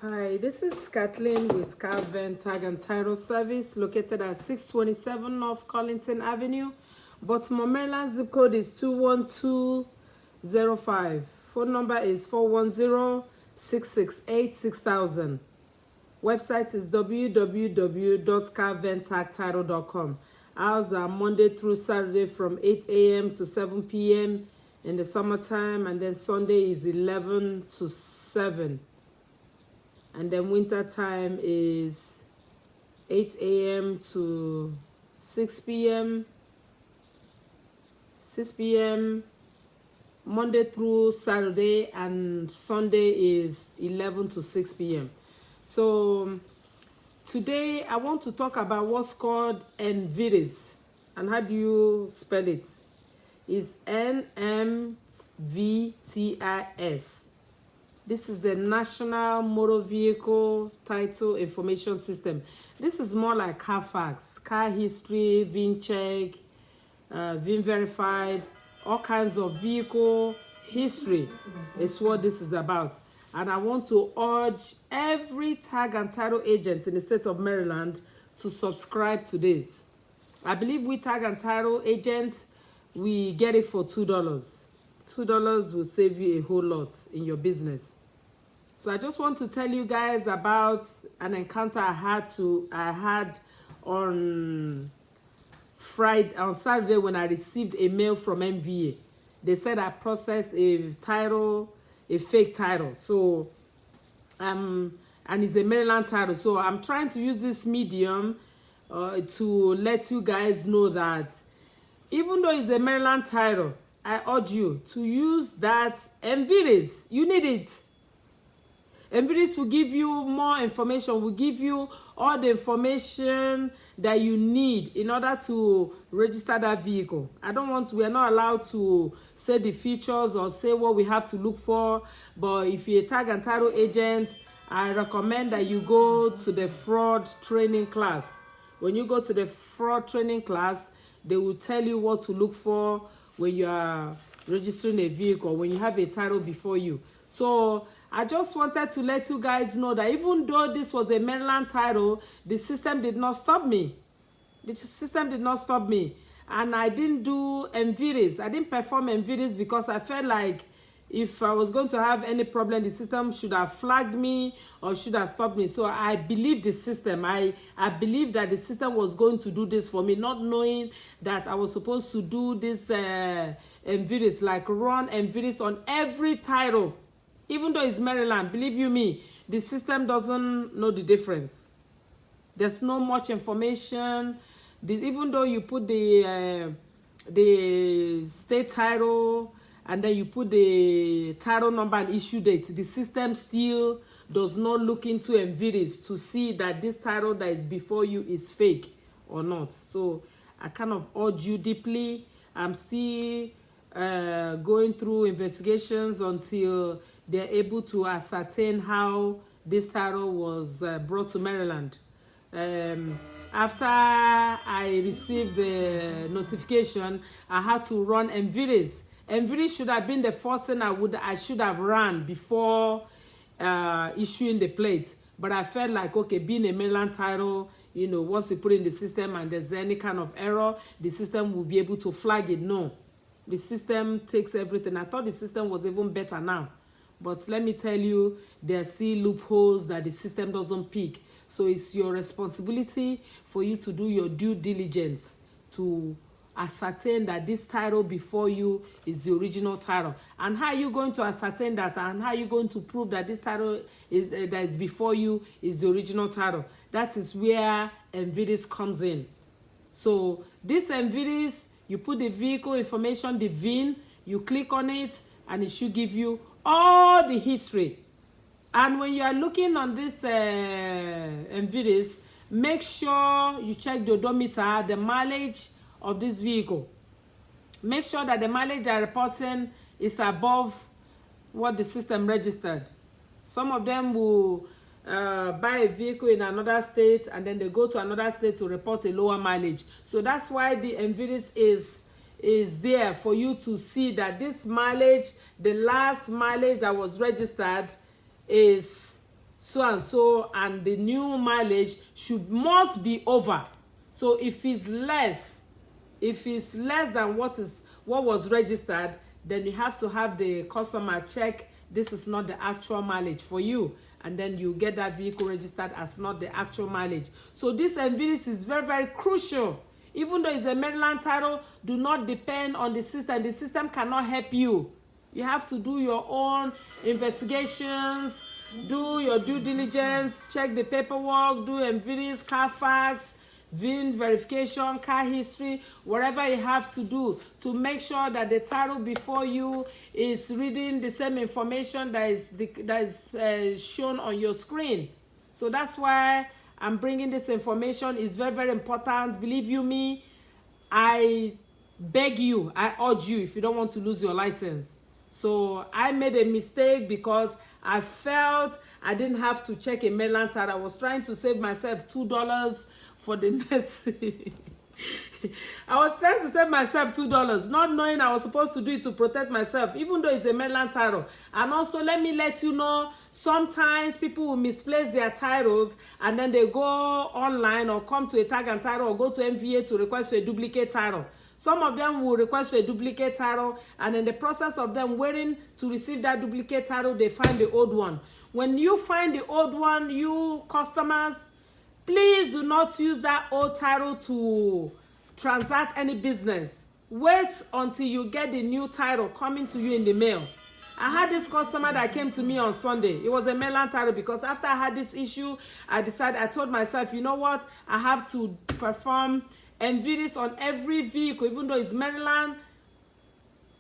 Hi, this is Kathleen with Kal-Ven Tag and Title Service located at 627 North Collington Avenue. Baltimore, Maryland. Zip code is 21205. Phone number is 410-668-6000. Website is www.calventagtitle.com. Hours are Monday through Saturday from 8 a.m. to 7 p.m. in the summertime, and then Sunday is 11 to 7. And then winter time is 8 a.m. to 6 p.m. 6 p.m. Monday through Saturday, and Sunday is 11 to 6 p.m. So today I want to talk about what's called Nmvtis. And how do you spell it? It's Nmvtis. This is the National Motor Vehicle Title Information System. This is more like Carfax, car history, VIN check, VIN verified, all kinds of vehicle history is what this is about. And I want to urge every tag and title agent in the state of Maryland to subscribe to this. I believe we tag and title agents, we get it for $2. $2 will save you a whole lot in your business. So I just want to tell you guys about an encounter I had on Saturday when I received a mail from MVA. They said I processed a fake title. So and it's a Maryland title. So I'm trying to use this medium to let you guys know that even though it's a Maryland title, I urge you to use that Nmvtis. You need it. Nmvtis will give you more information, will give you all the information that you need in order to register that vehicle. We are not allowed to say the features or say what we have to look for, but if you're a tag and title agent, I recommend that you go to the fraud training class. When you go to the fraud training class, they will tell you what to look for when you are registering a vehicle, when you have a title before you. So I just wanted to let you guys know that even though this was a Maryland title, the system did not stop me. The system did not stop me. And I didn't do Nmvtis. I didn't perform Nmvtis because I felt like if I was going to have any problem, the system should have flagged me or should have stopped me. So I believed the system. I believed that the system was going to do this for me, not knowing that I was supposed to do this Nmvtis, like run Nmvtis on every title. Even though it's Maryland, believe you me, the system doesn't know the difference. There's no much information. Even though you put the state title and then you put the title number and issue date, the system still does not look into Nmvtis to see that this title that is before you is fake or not. So I kind of urge you deeply. I'm still going through investigations until they're able to ascertain how this title was brought to Maryland. After I received the notification, I had to run Nmvtis. Nmvtis should have been the first thing I should have run before issuing the plate. But I felt like, okay, being a Maryland title, you know, once you put it in the system and there's any kind of error, the system will be able to flag it. No, the system takes everything. I thought the system was even better now. But let me tell you, there are still loopholes that the system doesn't pick. So it's your responsibility for you to do your due diligence to ascertain that this title before you is the original title. And how are you going to ascertain that? And how are you going to prove that this title that is before you is the original title? That is where Nmvtis comes in. So this Nmvtis, you put the vehicle information, the VIN, you click on it, and it should give you all the history. And when you are looking on this Nmvtis, make sure you check the odometer, the mileage of this vehicle. Make sure that the mileage they are reporting is above what the system registered. Some of them will buy a vehicle in another state and then they go to another state to report a lower mileage. So that's why the Nmvtis is there for you to see that this mileage, the last mileage that was registered is so and so, and the new mileage must be over. So if it's less than what was registered, then you have to have the customer check this is not the actual mileage for you, and then you get that vehicle registered as not the actual mileage. So this Nmvtis is very, very crucial. Even though it's a Maryland title, do not depend on the system. The system cannot help you. You have to do your own investigations, do your due diligence, check the paperwork, do Nmvtis, Carfax, VIN verification, car history, whatever you have to do to make sure that the title before you is reading the same information that is shown on your screen. So that's why I'm bringing this information. It's very, very important. Believe you me, I beg you, I urge you, if you don't want to lose your license. So I made a mistake because I felt I didn't have to check a Maryland title. I was trying to save myself $2 for the next I was trying to save myself $2, not knowing I was supposed to do it to protect myself, even though it's a Maryland title. And also, let me let you know, sometimes people will misplace their titles and then they go online or come to a tag and title or go to MVA to request for a duplicate title. Some of them will request for a duplicate title, and in the process of them waiting to receive that duplicate title, they find the old one. When you find the old one, you customers, please do not use that old title to transact any business. Wait until you get the new title coming to you in the mail. I had this customer that came to me on Sunday. It was a Maryland title, because after I had this issue, I told myself, you know what? I have to perform Nmvtis on every vehicle, even though it's Maryland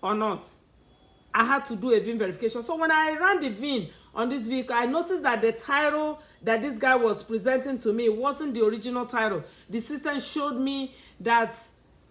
or not. I had to do a VIN verification. So when I ran the VIN on this vehicle, I noticed that the title that this guy was presenting to me wasn't the original title. The system showed me that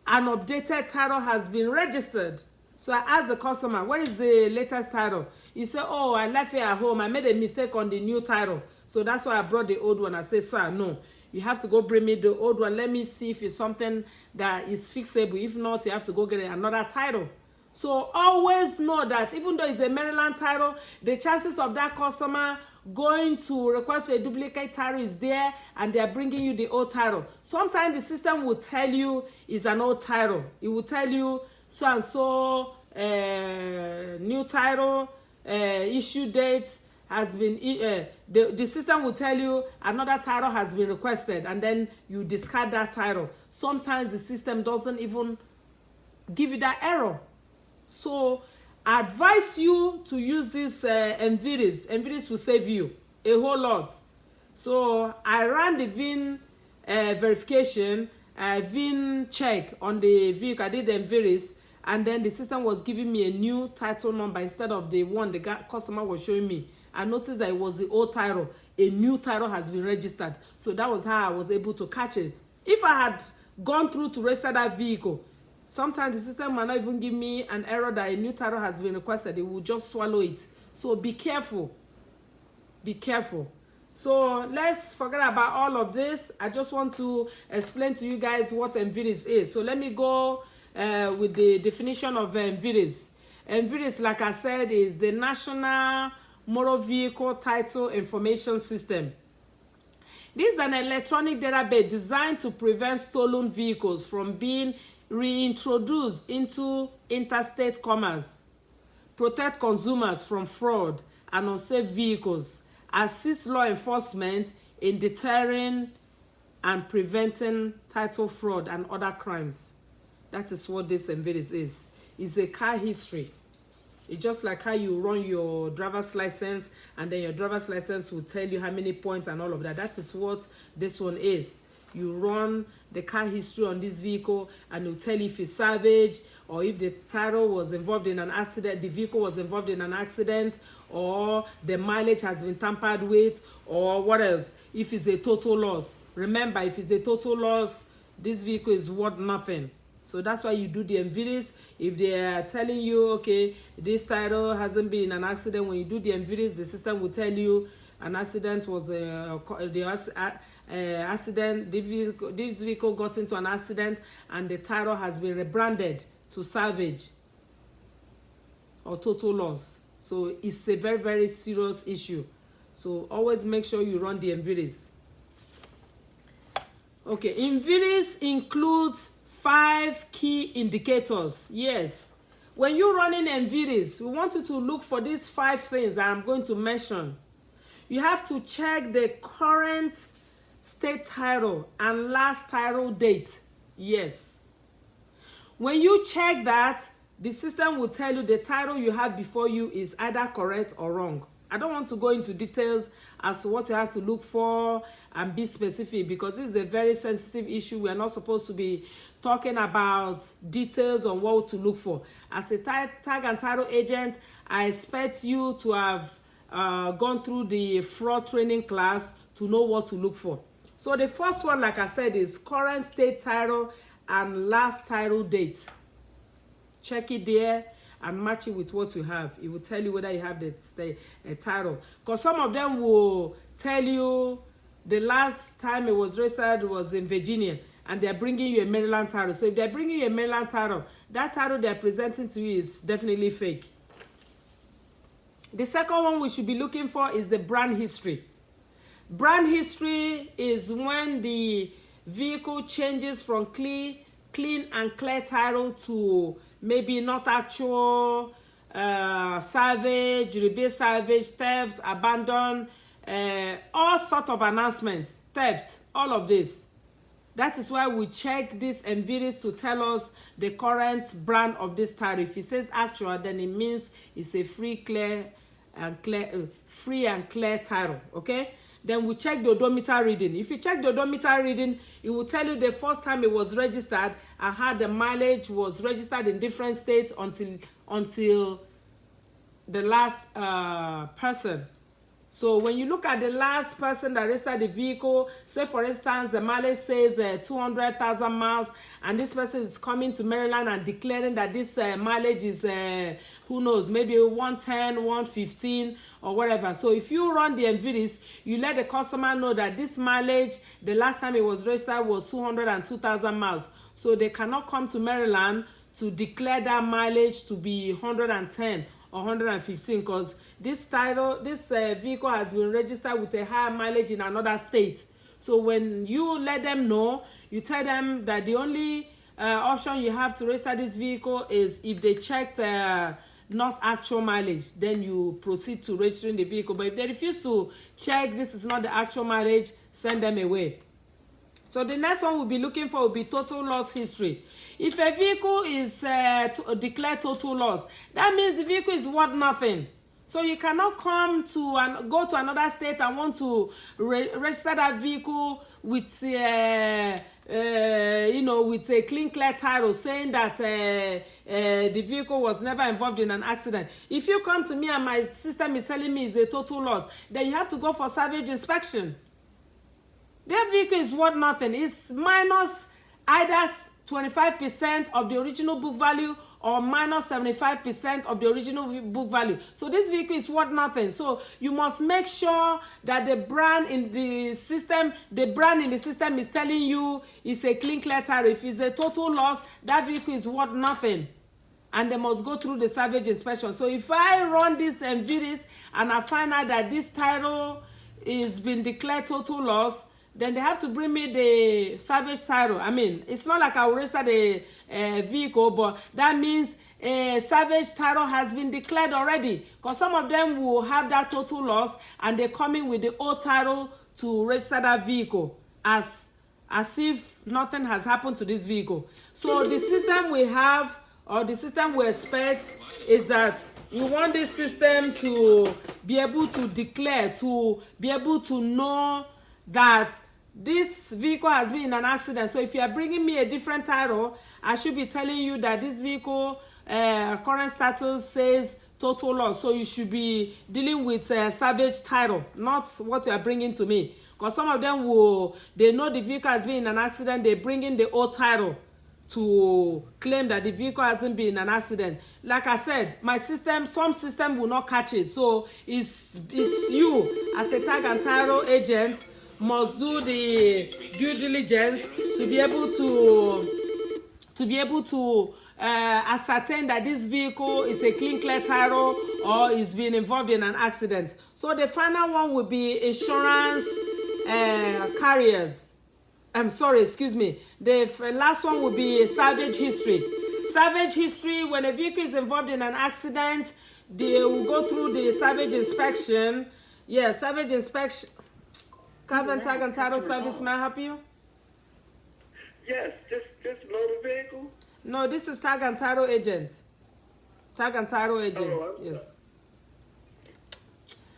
an updated title has been registered. So I asked the customer, where is the latest title? He said, oh, I left it at home. I made a mistake on the new title. So that's why I brought the old one. I said, sir, no. You have to go bring me the old one. Let me see if it's something that is fixable. If not, you have to go get another title. So always know that even though it's a Maryland title, the chances of that customer going to request for a duplicate title is there, and they're bringing you the old title. Sometimes the system will tell you it's an old title. It will tell you so-and-so new title, issue date has been, the system will tell you another title has been requested, and then you discard that title. Sometimes the system doesn't even give you that error. So I advise you to use this Nmvtis. Nmvtis will save you a whole lot. So I ran the VIN verification, VIN check on the vehicle. I did the Nmvtis, and then the system was giving me a new title number instead of the one the customer was showing me. I noticed that it was the old title. A new title has been registered. So that was how I was able to catch it. If I had gone through to register that vehicle, sometimes the system might not even give me an error that a new title has been requested. It will just swallow it. So be careful. Be careful. So let's forget about all of this. I just want to explain to you guys what Nmvtis is. So let me go with the definition of Nmvtis. Nmvtis, like I said, is the National Motor Vehicle Title Information System. This is an electronic database designed to prevent stolen vehicles from being reintroduced into interstate commerce, protect consumers from fraud and unsafe vehicles, assist law enforcement in deterring and preventing title fraud and other crimes. That is what this Nmvtis is. It's a car history. It's just like how you run your driver's license, and then your driver's license will tell you how many points and all of that. That is what this one is. You run the car history on this vehicle, and it will tell you if it's salvage, or if the title was involved in an accident, the vehicle was involved in an accident, or the mileage has been tampered with, or what else, if it's a total loss. Remember, if it's a total loss, this vehicle is worth nothing. So that's why you do the Nmvtis. If they are telling you, okay, this title hasn't been in an accident, when you do the Nmvtis, the system will tell you an accident was accident. This vehicle got into an accident, and the title has been rebranded to salvage or total loss. So it's a very, very serious issue. So always make sure you run the Nmvtis. Okay, Nmvtis includes 5 key indicators. Yes, when you're running Nmvtis, we want you to look for these 5 things that I'm going to mention. You have to check the current state title and last title date. Yes. When you check that, the system will tell you the title you have before you is either correct or wrong. I don't want to go into details as to what you have to look for and be specific, because this is a very sensitive issue. We are not supposed to be talking about details on what to look for. As a tag and title agent, I expect you to have gone through the fraud training class to know what to look for. So the first one, like I said, is current state title and last title date. Check it there and match it with what you have. It will tell you whether you have the title. Because some of them will tell you the last time it was registered was in Virginia, and they're bringing you a Maryland title. So if they're bringing you a Maryland title, that title they're presenting to you is definitely fake. The second one we should be looking for is the brand history. Brand history is when the vehicle changes from clean and clear title to maybe not actual, salvage, reverse salvage, theft, abandon, all sort of announcements, theft, all of this. That is why we check this Nmvtis to tell us the current brand of this title. If it says actual, then it means it's a free and clear title. Okay. Then we check the odometer reading. If you check the odometer reading, it will tell you the first time it was registered and how the mileage was registered in different states until the last person. So when you look at the last person that registered the vehicle, say for instance the mileage says 200,000 miles, and this person is coming to Maryland and declaring that this mileage is who knows, maybe 110, 115 or whatever. So if you run the Nmvtis, you let the customer know that this mileage, the last time it was registered was 202,000 miles. So they cannot come to Maryland to declare that mileage to be 110 or 115, because this vehicle has been registered with a higher mileage in another state. So when you let them know, you tell them that the only option you have to register this vehicle is if they checked not actual mileage, then you proceed to registering the vehicle. But if they refuse to check this is not the actual mileage, send them away. So the next one we'll be looking for will be total loss history. If a vehicle is declared total loss, that means the vehicle is worth nothing. So you cannot come to and go to another state and want to register that vehicle with with a clean clear title saying that the vehicle was never involved in an accident. If you come to me and my system is telling me it's a total loss, then you have to go for salvage inspection. That vehicle is worth nothing. It's minus either 25% of the original book value or minus 75% of the original book value. So this vehicle is worth nothing. So you must make sure that the brand in the system is telling you it's a clean clear title. If it's a total loss, that vehicle is worth nothing, and they must go through the salvage inspection. So if I run this Nmvtis and I find out that this title is been declared total loss, then they have to bring me the salvage title. I mean, it's not like I will register the vehicle, but that means a salvage title has been declared already. Because some of them will have that total loss and they come in with the old title to register that vehicle as if nothing has happened to this vehicle. So the system we have, or the system we expect, is that we want this system to be able to declare, to be able to know that this vehicle has been in an accident. So if you are bringing me a different title, I should be telling you that this vehicle current status says total loss. So you should be dealing with salvage title, not what you are bringing to me. Because some of them they know the vehicle has been in an accident, they bring in the old title to claim that the vehicle hasn't been in an accident. Like I said, my system, some system will not catch it. So it's you as a tag and title agent must do the due diligence to be able to ascertain that this vehicle is a clean clear title or is being involved in an accident. So the final one will be insurance carriers. I'm sorry, excuse me. The last one will be salvage history. Salvage history, when a vehicle is involved in an accident, they will go through the salvage inspection. Yeah, salvage inspection. Kal-Ven Tag and Title Service, may I help you? Yes, this motor vehicle? No, this is Tag and Title agent. Tag and Title agent, Oh, yes.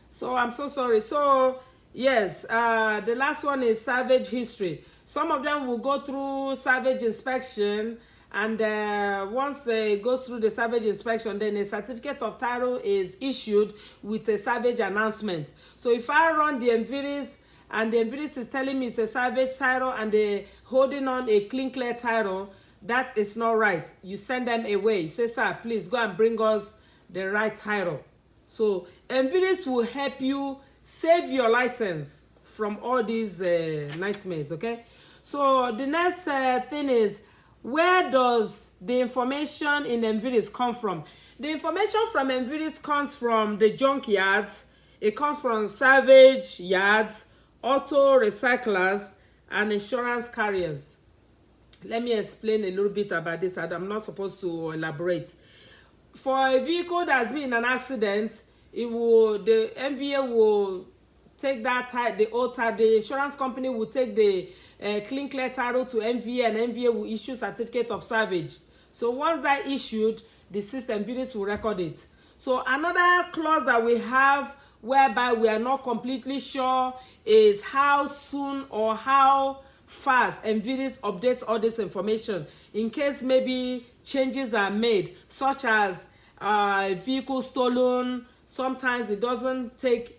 So I'm so sorry. So yes, the last one is salvage history. Some of them will go through salvage inspection, and once they go through the salvage inspection, then a certificate of title is issued with a salvage announcement. So if I run the Nmvtis and the Nmvtis is telling me it's a salvage title and they're holding on a clean clear title, that is not right. You send them away. You say, sir, please go and bring us the right title. So Nmvtis will help you save your license from all these nightmares, okay? So the next thing is, where does the information in Nmvtis come from? The information from Nmvtis comes from the junk yards. It comes from salvage yards, auto recyclers, and insurance carriers. Let me explain a little bit about this. I'm not supposed to elaborate. For a vehicle that's been in an accident, the MVA will take that title, the old title. The insurance company will take the clean clear title to MVA, and MVA will issue certificate of salvage. So once that issued, the system Nmvtis will record it. So another clause that we have whereby we are not completely sure is how soon or how fast Nmvtis updates all this information in case maybe changes are made, such as vehicle stolen. Sometimes it doesn't take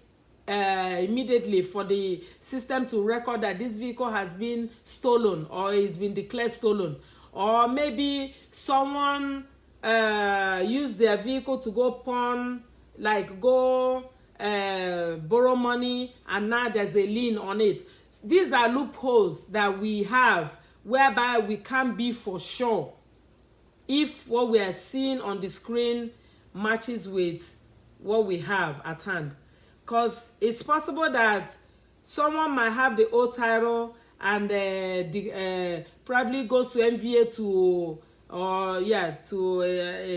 immediately for the system to record that this vehicle has been stolen or is been declared stolen, or maybe someone used their vehicle to go pawn, like go borrow money, and now there's a lien on it. These are loopholes that we have whereby we can't be for sure if what we are seeing on the screen matches with what we have at hand. Because it's possible that someone might have the old title and probably goes to MVA to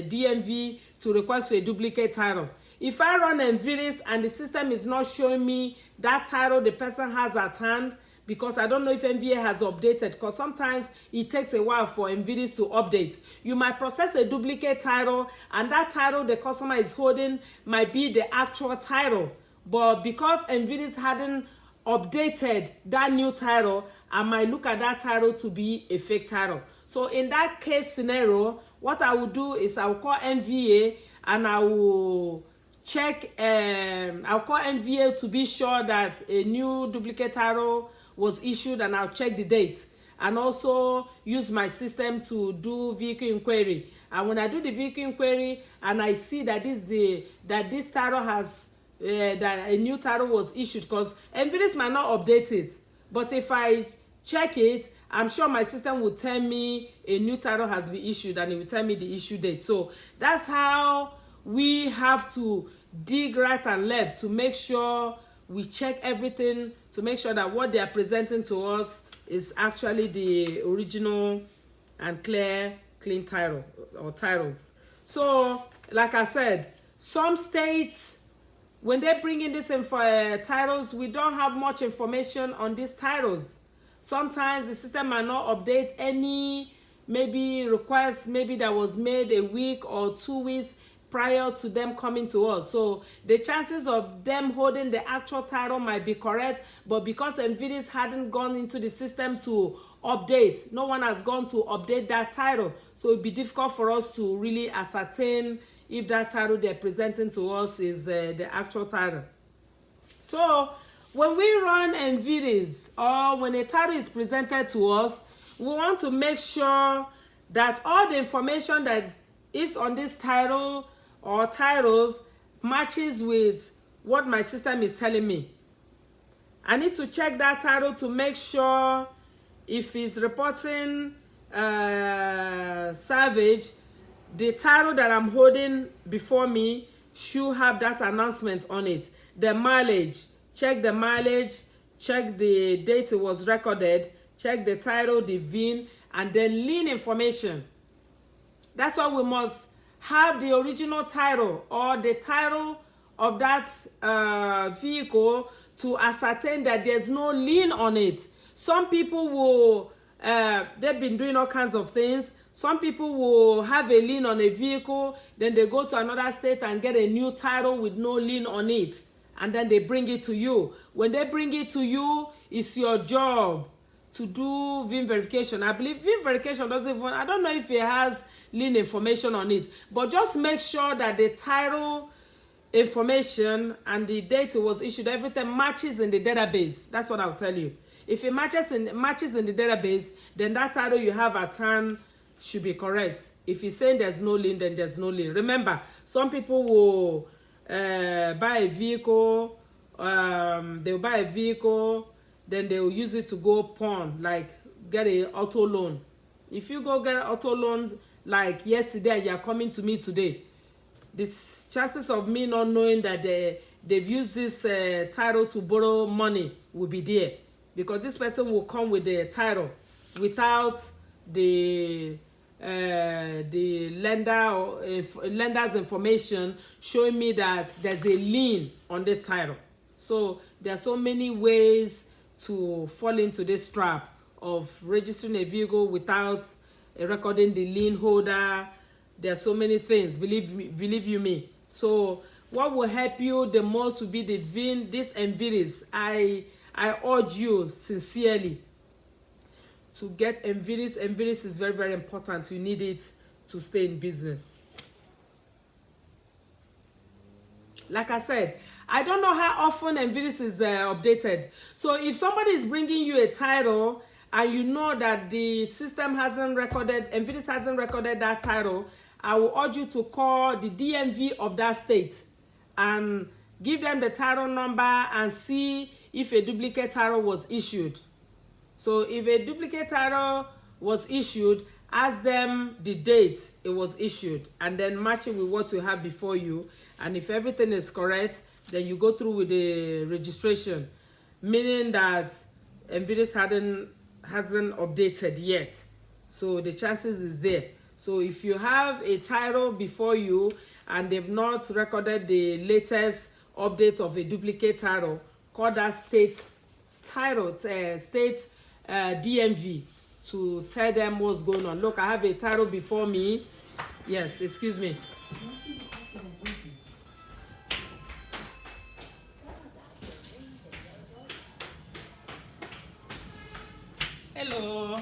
DMV to request for a duplicate title. If I run Nmvtis and the system is not showing me that title the person has at hand, because I don't know if MVA has updated, because sometimes it takes a while for Nmvtis to update. You might process a duplicate title, and that title the customer is holding might be the actual title. But because Nmvtis hadn't updated that new title, I might look at that title to be a fake title. So in that case scenario, what I will do is I will call MVA and I will check, I'll call MVA to be sure that a new duplicate title was issued, and I'll check the date, and also use my system to do vehicle inquiry. And when I do the vehicle inquiry and I see that this title has that a new title was issued, because Nmvtis might not update it, but if I check it, I'm sure my system will tell me a new title has been issued, and it will tell me the issue date. So that's how we have to dig right and left to make sure we check everything, to make sure that what they are presenting to us is actually the original and clean title or titles. So like I said, some states, when they bring in these titles, we don't have much information on these titles. Sometimes the system might not update any maybe request maybe that was made a week or 2 weeks prior to them coming to us. So the chances of them holding the actual title might be correct, but because Nmvtis hadn't gone into the system to update, no one has gone to update that title. So it'd be difficult for us to really ascertain if that title they're presenting to us is the actual title. So when we run Nmvtis, or when a title is presented to us, we want to make sure that all the information that is on this title or titles matches with what my system is telling me. I need to check that title to make sure if it's reporting salvage, the title that I'm holding before me should have that announcement on it. The mileage, check the mileage, check the date it was recorded, check the title, the VIN, and then lien information. That's why we must have the original title or the title of that vehicle to ascertain that there's no lien on it. Some people will, they've been doing all kinds of things. Some people will have a lien on a vehicle, then they go to another state and get a new title with no lien on it, and then they bring it to you. When they bring it to you, it's your job to do VIN verification. I believe VIN verification doesn't even, I don't know if it has lien information on it, but just make sure that the title information and the date it was issued, everything matches in the database. That's what I'll tell you. If it matches in the database, then that title you have at hand should be correct. If you're saying there's no lien, then there's no lien. Remember, some people will buy a vehicle, they'll buy a vehicle, then they'll use it to go pawn, like get an auto loan. If you go get an auto loan like yesterday and you're coming to me today, the chances of me not knowing that they've used this title to borrow money will be there, because this person will come with the title without the lender or lender's information showing me that there's a lien on this title. So there are so many ways to fall into this trap of registering a vehicle without recording the lien holder. There are so many things, believe you me. So what will help you the most will be the VIN, this Nmvtis. I urge you sincerely to get Nmvtis. Nmvtis is very, very important. You need it to stay in business. Like I said, I don't know how often Nmvtis is updated. So if somebody is bringing you a title and you know that the system hasn't recorded, Nmvtis hasn't recorded that title, I will urge you to call the DMV of that state and give them the title number and see if a duplicate title was issued. So if a duplicate title was issued, ask them the date it was issued and then match it with what you have before you. And if everything is correct, then you go through with the registration, meaning that Nmvtis hasn't updated yet. So the chances is there. So if you have a title before you and they've not recorded the latest update of a duplicate title, call that state title, state DMV to tell them what's going on. Look, I have a title before me. Yes, excuse me. Hello.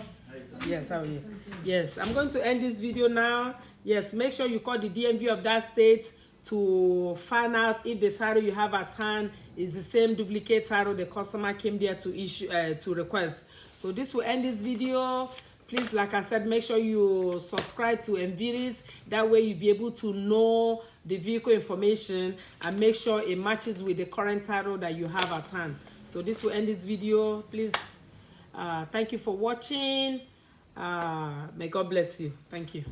Yes, how are you? Yes, I'm going to end this video now. Yes, make sure you call the DMV of that state to find out if the title you have at hand is the same duplicate title the customer came there to issue to request. So this will end this video. Please, like I said, make sure you subscribe to Nmvtis. That way you'll be able to know the vehicle information and make sure it matches with the current title that you have at hand. So this will end this video. Please, thank you for watching. May God bless you. Thank you.